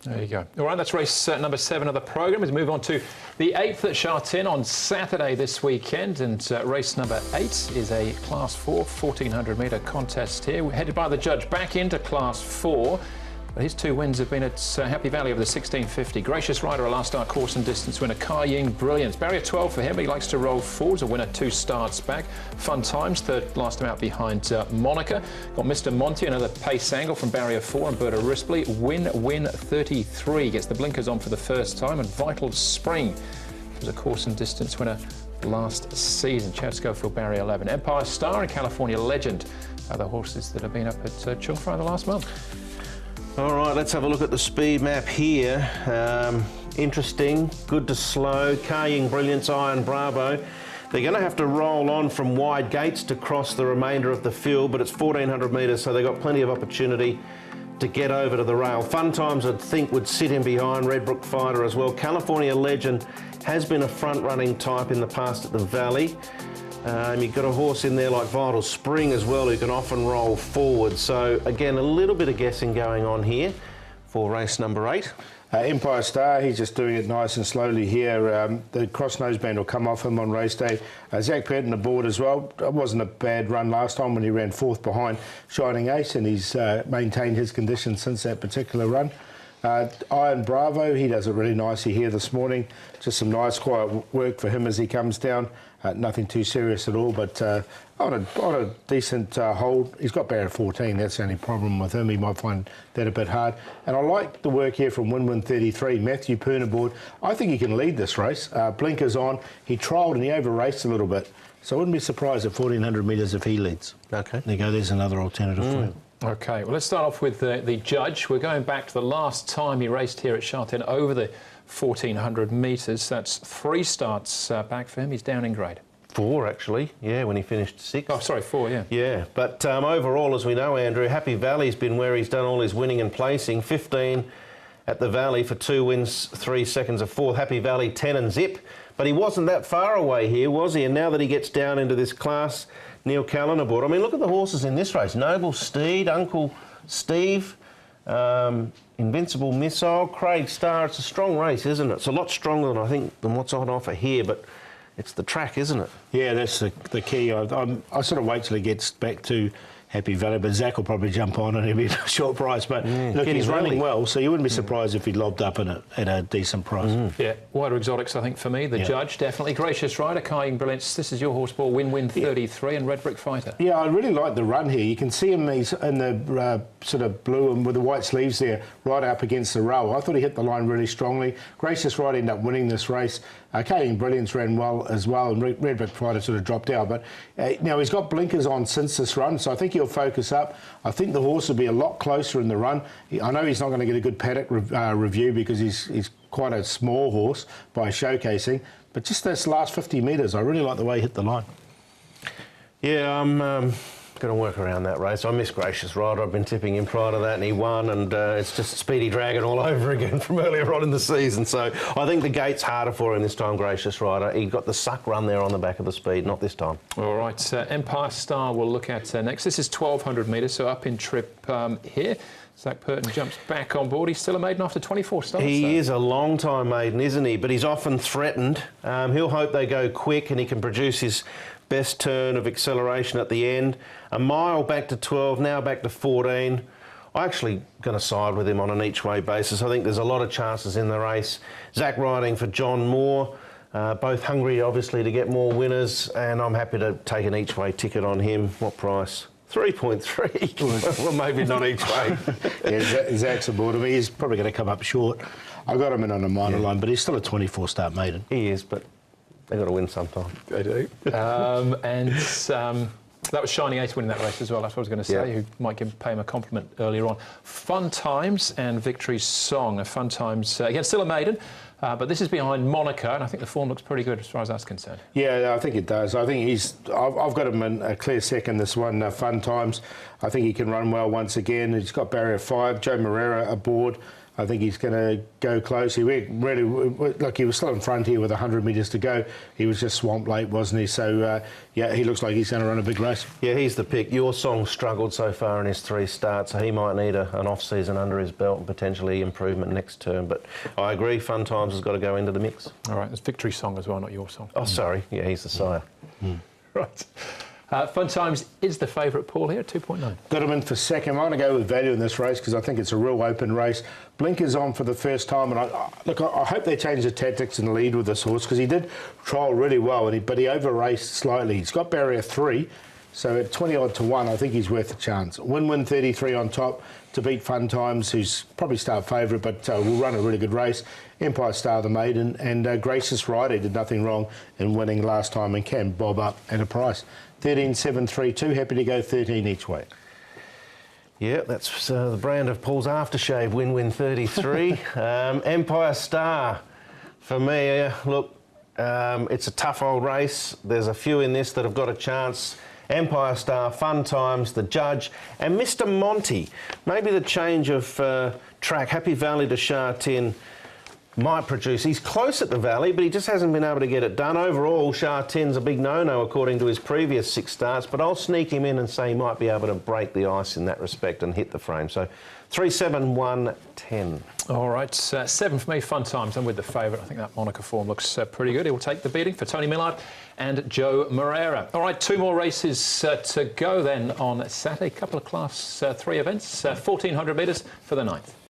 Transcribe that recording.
There you go. All right, that's race number 7 of the programme. As we move on to the 8th at Sha Tin on Saturday this weekend. And race number 8 is a Class 4 1,400 metre contest here. We're headed by the judge back into Class 4. But his 2 wins have been at Happy Valley over the 1650. Gracious Rider, a last start course and distance winner. Kaying Brilliance. Barrier 12 for him. He likes to roll forwards. A winner 2 starts back. Fun Times, third last time out behind Monica. Got Mr. Monty, another pace angle from Barrier 4. And Responsibly. Win 33. Gets the blinkers on for the first time. And Vital Spring was a course and distance winner last season. Chad Schofield, Barrier 11. Empire Star and California Legend are the horses that have been up at Chung Fry the last month. All right, let's have a look at the speed map here. Interesting, good to slow. Kaying Brilliance, Iron Bravo. They're going to have to roll on from wide gates to cross the remainder of the field, but it's 1,400 metres, so they've got plenty of opportunity to get over to the rail. Fun Times, I think, would sit in behind. Redbrook Fighter as well. California Legend has been a front-running type in the past at the Valley. You've got a horse in there like Vital Spring as well, who can often roll forward. So again, a little bit of guessing going on here for race number 8. Empire Star, he's just doing it nice and slowly here. The cross noseband will come off him on race day. Zach Patton aboard as well. It wasn't a bad run last time when he ran 4th behind Shining Ace, and he's maintained his condition since that particular run. Iron Bravo, he does it really nicely here this morning. Just some nice quiet work for him as he comes down. Nothing too serious at all, but on a decent hold. He's got barrier 14, that's the only problem with him. He might find that a bit hard. And I like the work here from Win 33, Matthew Pern aboard. I think he can lead this race. Blinkers on, he trialled and he over-raced a little bit. So I wouldn't be surprised at 1,400 metres if he leads. Okay. There you go, there's another alternative for him. OK, well, let's start off with the judge. We're going back to the last time he raced here at Sha Tin over the 1,400 metres. That's 3 starts back for him. He's down in grade. 4, actually, yeah, when he finished 6th. Oh, sorry, 4, yeah. Yeah, but overall, as we know, Andrew, Happy Valley's been where he's done all his winning and placing. 15 at the Valley for 2 wins, 3 seconds of 4th. Happy Valley, 10 and zip. But he wasn't that far away here, was he? And now that he gets down into this class, Neil Callan aboard. I mean, look at the horses in this race. Noble Steed, Uncle Steve, Invincible Missile, Craig Star. It's a strong race, isn't it? It's a lot stronger than I think than what's on offer here, but it's the track, isn't it? Yeah, that's the key. I sort of wait till he gets back to Happy Valley, but Zach will probably jump on and he'll be a short price. But look, he's running well, so you wouldn't be surprised if he lobbed up at a decent price. Yeah, wider exotics, I think, for me. The judge, definitely. Gracious Rider, Kaying Brilliance. This is your horse ball. Win 33 and Redbrook Fighter. Yeah, I really like the run here. You can see him, he's in the sort of blue and with the white sleeves there, right up against the rail. I thought he hit the line really strongly. Gracious Rider ended up winning this race. Kaying Brilliance ran well as well, and Redbrook Fighter sort of dropped out. But now he's got blinkers on since this run, so I think he'll focus up. I think the horse will be a lot closer in the run. I know he's not going to get a good paddock review because he's quite a small horse by showcasing, but just this last 50 metres, I really like the way he hit the line. Yeah, I'm going to work around that race. I miss Gracious Rider. I've been tipping him prior to that and he won, and it's just Speedy Dragon all over again from earlier on in the season. So I think the gate's harder for him this time, Gracious Rider. He got the suck run there on the back of the speed, not this time. All right, Empire Star we'll look at next. This is 1,200 metres, so up in trip here. Zach Patton jumps back on board. He's still a maiden after 24 starts. He is a long-time maiden, isn't he? But he's often threatened. He'll hope they go quick and he can produce his best turn of acceleration at the end. A mile back to 12, now back to 14. I'm actually going to side with him on an each-way basis. I think there's a lot of chances in the race. Zach riding for John Moore, both hungry, obviously, to get more winners, and I'm happy to take an each-way ticket on him. What price? 3.3. Well, maybe not each way. Yeah, Zach's aboard him. He's probably going to come up short. I got him in on a minor line, but he's still a 24-start maiden. He is, but they've got to win sometime. They do. That was Shining Ace winning that race as well. That's what I was going to say, who might pay him a compliment earlier on. Fun Times and Victory's Song. Fun Times, again, still a maiden, but this is behind Monica, and I think the form looks pretty good as far as that's concerned. Yeah, I think it does. I think I've got him in a clear second, this one, Fun Times. I think he can run well once again. He's got barrier 5, Joe Moreira aboard. I think he's going to go close. He really, look, he was still in front here with 100 metres to go. He was just swamped late, wasn't he? So, yeah, he looks like he's going to run a big race. Yeah, he's the pick. Your Song struggled so far in his 3 starts, so he might need an off-season under his belt and potentially improvement next term. But I agree, Fun Times has got to go into the mix. All right, it's Victory Song as well, not Your Song. Oh, sorry. Yeah, he's the sire. Right. Fun Times is the favourite, Paul, here at 2.9. Got him in for second. I'm going to go with value in this race because I think it's a real open race. Blinkers on for the first time, and I hope they change the tactics and lead with this horse because he did trial really well, but he over-raced slightly. He's got barrier 3, so at 20-odd to 1, I think he's worth a chance. Win-win 33 on top to beat Fun Times, who's probably start favourite, but will run a really good race. Empire Star, the maiden, and Gracious Rider did nothing wrong in winning last time and can bob up at a price. 13.732, happy to go 13 each way. Yeah, that's the brand of Paul's aftershave, win-win 33. Empire Star, for me, look, it's a tough old race. There's a few in this that have got a chance. Empire Star, Fun Times, The Judge, and Mr. Monty. Maybe the change of track, Happy Valley to Sha Tin, might produce. He's close at the Valley, but he just hasn't been able to get it done. Overall, Sha Tin's a big no-no according to his previous 6 starts, but I'll sneak him in and say he might be able to break the ice in that respect and hit the frame. So 3, 7, 1, 10. All right, 7 for me, Fun Times. I'm with the favourite. I think that Monaco form looks pretty good. He will take the beating for Tony Millard and Joe Moreira. All right, 2 more races to go then on Saturday. A couple of Class 3 events. 1,400 metres for the 9th.